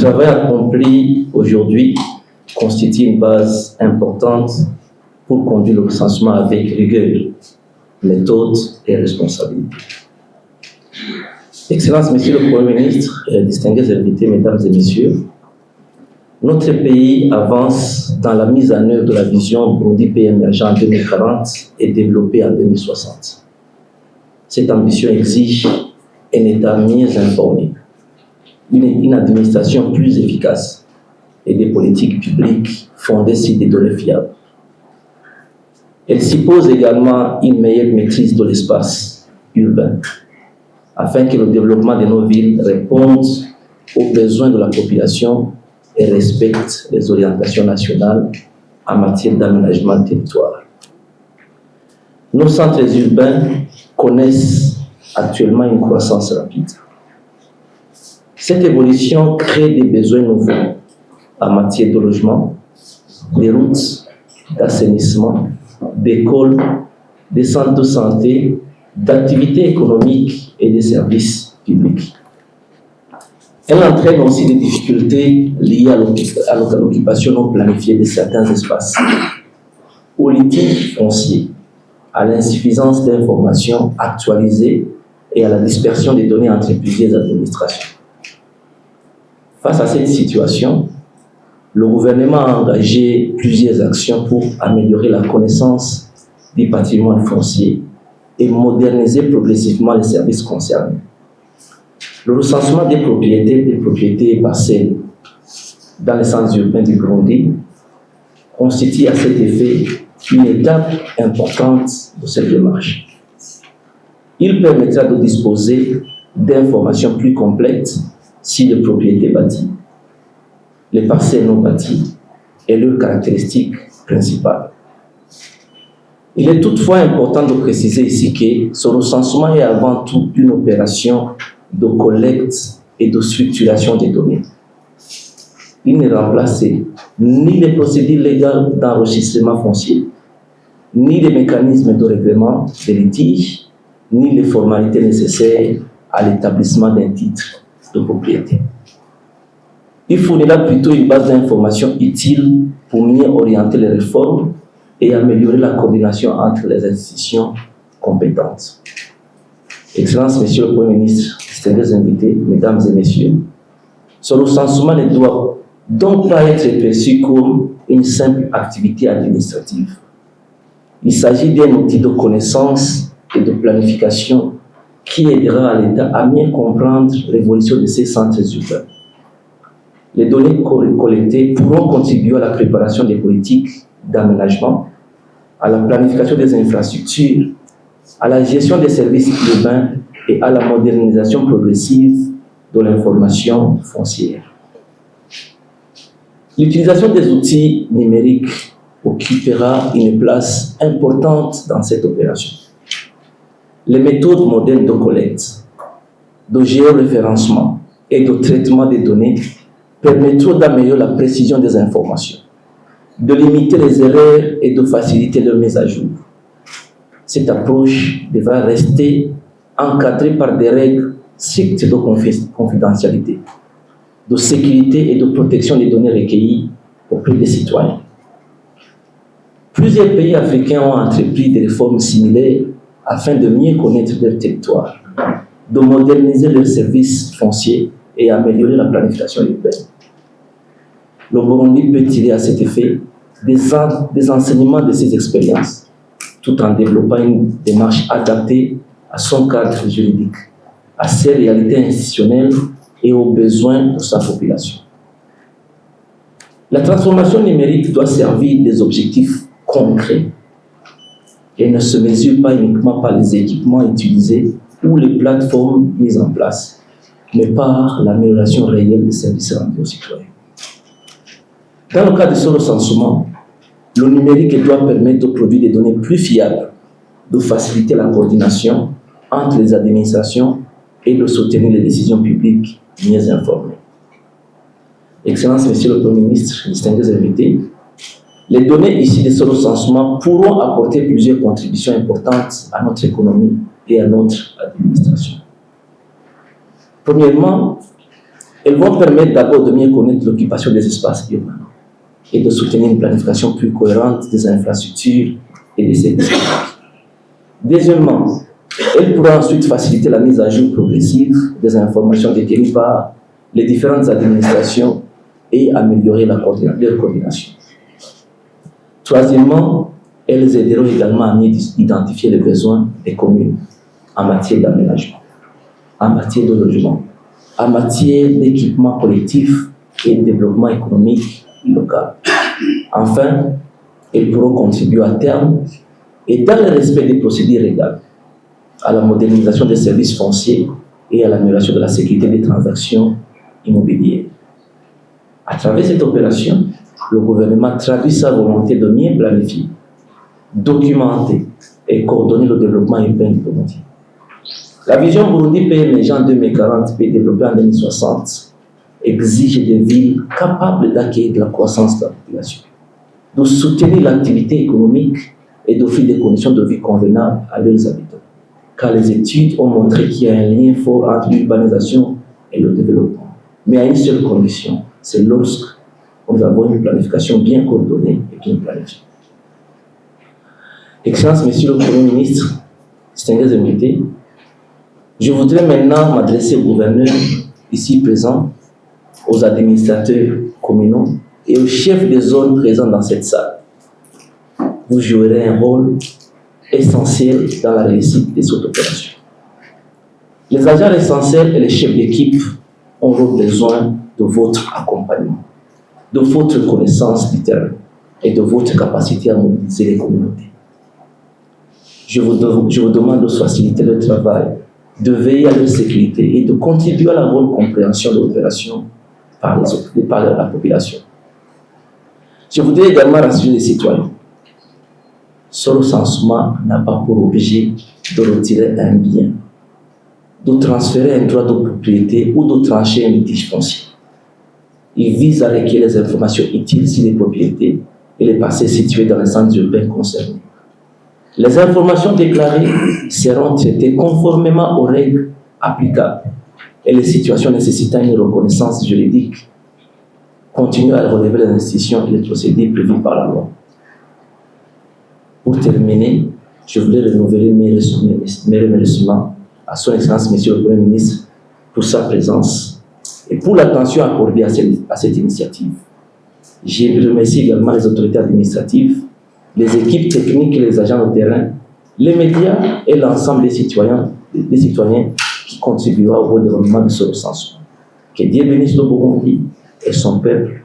travail accompli aujourd'hui constitue une base importante pour conduire le recensement avec rigueur, méthode et responsabilité. Excellences, Monsieur le Premier ministre, distingués invités, Mesdames et Messieurs, notre pays avance dans la mise en œuvre de la vision Burundi pays émergent en 2040 et développée en 2060. Cette ambition exige un État mieux informé, une administration plus efficace et des politiques publiques fondées sur des données fiables. Elle suppose également une meilleure maîtrise de l'espace urbain, afin que le développement de nos villes réponde aux besoins de la population et respecte les orientations nationales en matière d'aménagement de territoire. Nos centres urbains connaissent actuellement une croissance rapide. Cette évolution crée des besoins nouveaux en matière de logement, des routes, d'assainissement, d'écoles, des centres de santé, d'activités économiques et des services publics. Elle entraîne aussi des difficultés liées à l'occupation non planifiée de certains espaces, aux litiges fonciers, à l'insuffisance d'informations actualisées et à la dispersion des données entre plusieurs administrations. Face à cette situation, le gouvernement a engagé plusieurs actions pour améliorer la connaissance du patrimoine foncier et moderniser progressivement les services concernés. Le recensement des propriétés et parcelles dans les centres urbains du Burundi constitue à cet effet une étape importante de cette démarche. Il permettra de disposer d'informations plus complètes sur les propriétés bâties, les parcelles non bâties et leurs caractéristiques principales. Il est toutefois important de préciser ici que ce recensement est avant tout une opération de collecte et de structuration des données. Il ne remplace ni les procédures légales d'enregistrement foncier, ni les mécanismes de règlement des litiges, ni les formalités nécessaires à l'établissement d'un titre de propriété. Il fournira plutôt une base d'informations utile pour mieux orienter les réformes et améliorer la coordination entre les institutions compétentes. Excellences, Monsieur le Premier ministre, distingués invités, Mesdames et Messieurs, ce recensement ne doit donc pas être perçu comme une simple activité administrative. Il s'agit d'un outil de connaissance et de planification qui aidera l'État à mieux comprendre l'évolution de ces centres urbains. Les données collectées pourront contribuer à la préparation des politiques d'aménagement, à la planification des infrastructures, à la gestion des services urbains et à la modernisation progressive de l'information foncière. L'utilisation des outils numériques occupera une place importante dans cette opération. Les méthodes modernes de collecte, de géoréférencement et de traitement des données permettront d'améliorer la précision des informations, de limiter les erreurs et de faciliter leur mise à jour. Cette approche devra rester encadrée par des règles strictes de confidentialité, de sécurité et de protection des données recueillies auprès des citoyens. Plusieurs pays africains ont entrepris des réformes similaires afin de mieux connaître leur territoire, de moderniser leurs services fonciers et améliorer la planification urbaine. Le Burundi peut tirer à cet effet des enseignements de ces expériences, tout en développant une démarche adaptée à son cadre juridique, à ses réalités institutionnelles et aux besoins de sa population. La transformation numérique doit servir des objectifs concrets et ne se mesure pas uniquement par les équipements utilisés ou les plateformes mises en place, mais par l'amélioration réelle des services rendus aux citoyens. Dans le cas de ce recensement, le numérique doit permettre de produire des données plus fiables, de faciliter la coordination entre les administrations et de soutenir les décisions publiques mieux informées. Excellences, Monsieur le Premier ministre, distingués invités, les données issues de ce recensement pourront apporter plusieurs contributions importantes à notre économie et à notre administration. Premièrement, Elles vont permettre d'abord de mieux connaître l'occupation des espaces urbains et de soutenir une planification plus cohérente des infrastructures et des services publics. Deuxièmement, elle pourra ensuite faciliter la mise à jour progressive des informations détenues par les différentes administrations et améliorer leur coordination. Troisièmement, elles aideront également à mieux identifier les besoins des communes en matière d'aménagement, en matière de logement, en matière d'équipement collectif et de développement économique local. Enfin, elles pourront contribuer à terme et dans le respect des procédures légales à la modernisation des services fonciers et à l'amélioration de la sécurité des transactions immobilières. À travers cette opération, le gouvernement traduit sa volonté de mieux planifier, documenter et coordonner le développement urbain du Burundi. La vision Burundi pays émergent en 2040 pays développé en 2060 exige des villes capables d'accueillir de la croissance de la population, de soutenir l'activité économique et d'offrir des conditions de vie convenables à leurs habitants. Car les études ont montré qu'il y a un lien fort entre l'urbanisation et le développement. Mais à une seule condition, c'est lorsque nous avons une planification bien coordonnée et bien planifiée. Excellences, Monsieur le Premier ministre, distingués invités, je voudrais maintenant m'adresser aux gouverneurs ici présents, aux administrateurs communaux et aux chefs de zone présents dans cette salle. Vous jouerez un rôle essentiel dans la réussite de cette opération. Les agents essentiels et les chefs d'équipe auront besoin de votre accompagnement, de votre connaissance du terrain et de votre capacité à mobiliser les communautés. Je vous demande de faciliter le travail, de veiller à leur sécurité et de contribuer à la bonne compréhension de l'opération par la population. Je voudrais également rassurer les citoyens. Ce recensement n'a pas pour objet de retirer un bien, de transférer un droit de propriété ou de trancher un litige foncier. Il vise à recueillir les informations utiles sur les propriétés et les parcelles situées dans les centres urbains concernés. Les informations déclarées seront traitées conformément aux règles applicables et les situations nécessitant une reconnaissance juridique continuent à relever les institutions et les procédures prévues par la loi. Pour terminer, je voulais renouveler mes remerciements à son Excellence, Monsieur le Premier ministre, pour sa présence et pour l'attention accordée à cette initiative. Je remercie également les autorités administratives, les équipes techniques et les agents de terrain, les médias et l'ensemble des citoyens qui contribueront au développement de ce recensement. Que Dieu bénisse le Burundi et son peuple.